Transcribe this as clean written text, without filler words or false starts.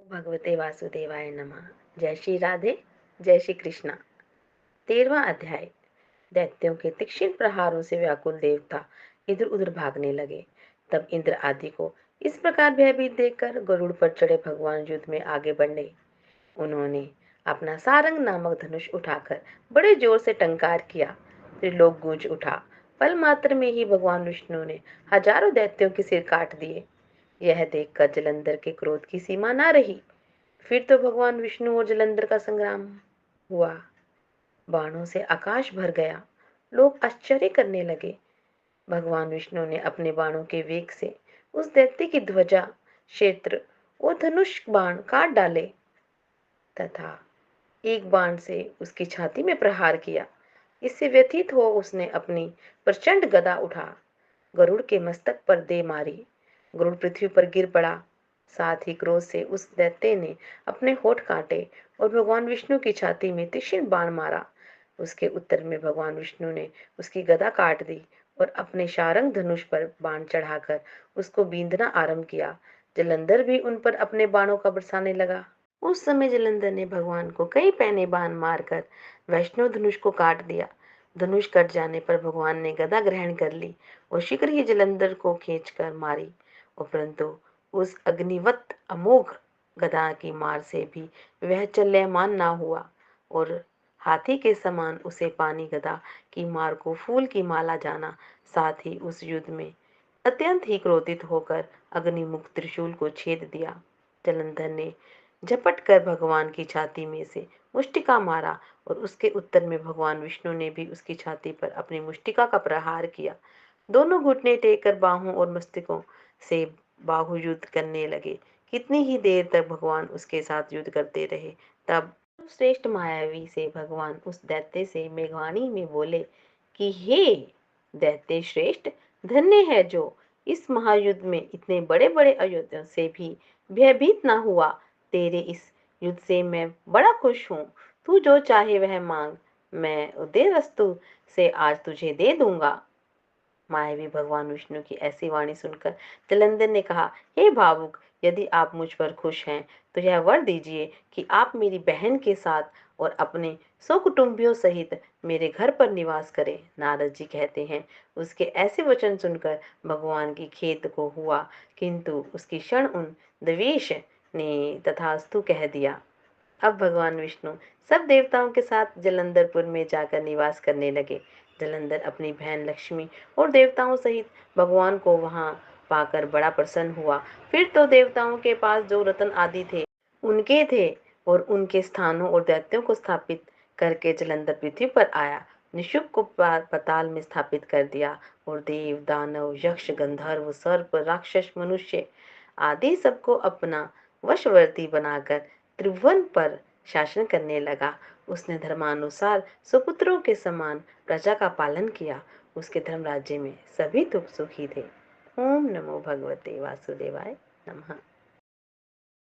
भगवते वासुदेवाय नमः। जय श्री राधे, जय श्री कृष्णा। 13वां अध्याय। दैत्यों के तीक्ष्ण प्रहारों से व्याकुल देवता इधर उधर भागने लगे। तब इंद्र आदि को इस प्रकार भयभीत देखकर गरुड़ पर चढ़े भगवान युद्ध में आगे बढ़े। उन्होंने अपना सारंग नामक धनुष उठाकर बड़े जोर से टंकार किया। त्रिलोक गूंज उठा। पल मात्र में ही भगवान विष्णु ने हजारों दैत्यों के सिर काट दिए। यह देखकर जलंधर के क्रोध की सीमा न रही। फिर तो भगवान विष्णु और जलंधर का संग्राम हुआ। बाणों से आकाश भर गया। लोग आश्चर्य करने लगे। भगवान विष्णु ने अपने बाणों के वेग से उस दैत्य की ध्वजा, क्षेत्र और धनुष बाण काट डाले तथा एक बाण से उसकी छाती में प्रहार किया। इससे व्यथित हो उसने अपनी प्रचंड गदा उठा गरुड़ के मस्तक पर दे मारी। गरुड़ पृथ्वी पर गिर पड़ा। साथ ही क्रोध से उस दैत्य ने अपने होठ काटे और भगवान विष्णु की छाती में तीक्ष्ण बाण मारा। उसके उत्तर में भगवान विष्णु ने उसकी गदा काट दी और अपने शारंग धनुष पर बाण चढ़ाकर उसको बींधना आरंभ किया। जलंधर भी उन पर अपने बाणों का बरसाने लगा। उस समय जलंधर ने भगवान को कई पैने बाण मारकर वैष्णव धनुष को काट दिया। धनुष कट जाने पर भगवान ने गदा ग्रहण कर ली और शीघ्र ही जलंधर को खींचकर मारी। परंतु उस अग्निवत अमोघ गदा की मार से भी वह चल्यमान ना हुआ और हाथी के समान उसे पानी गदा की मार को फूल की माला जाना। साथ ही उस युद्ध में अत्यंत ही क्रोधित होकर अग्निमुख त्रिशूल को छेद दिया। जलंधर ने झपट कर भगवान की छाती में से मुष्टिका मारा और उसके उत्तर में भगवान विष्णु ने भी उसकी छाती पर अपनी मुष्टिका का प्रहार किया। दोनों घुटने टेक कर बाहों और मस्तकों से बाहु युद्ध करने लगे। कितनी ही देर तक भगवान उसके साथ युद्ध करते रहे। तब श्रेष्ठ मायावी से भगवान उस दैत्य से मेघवाणी में बोले कि हे दैत्य श्रेष्ठ, धन्य है जो इस महायुद्ध में इतने बड़े बड़े अयोध्या से भी भयभीत ना हुआ। तेरे इस युद्ध से मैं बड़ा खुश हूँ। तू जो चाहे वह मांग, मैं उदय वस्तु से आज तुझे दे दूंगा। मायावी भगवान विष्णु की ऐसी वाणी सुनकर जलंधर ने कहा, हे भावुक, यदि आप मुझ पर खुश हैं तो यह वर दीजिए कि आप मेरी बहन के साथ और अपने 100 कुटुंबियों सहित मेरे घर पर निवास करें। नारद जी कहते हैं, उसके ऐसे वचन सुनकर भगवान की खेद को हुआ, किंतु उसकी क्षण उन द्वेष ने तथास्तु कह दिया। अब भगवान विष्णु सब देवताओं के साथ जलंधरपुर में जाकर निवास करने लगे। जलंधर अपनी बहन लक्ष्मी और देवताओं सहित भगवान को वहां पाकर बड़ा प्रसन्न हुआ। फिर तो देवताओं के पास जो रत्न आदि थे उनके थे और उनके स्थानों और दैत्यों को स्थापित करके जलंधर पृथ्वी पर आया। निशुम्भ को पाताल में स्थापित कर दिया और देव, दानव, यक्ष, गंधर्व, सर्प, राक्षस, मनुष्य आदि सबको अपना वशवर्ती बनाकर त्रिभुवन पर शासन करने लगा। उसने धर्मानुसार सुपुत्रों के समान प्रजा का पालन किया। उसके धर्म राज्य में सभी सुखी थे। ओम नमो भगवते वासुदेवाय नमः।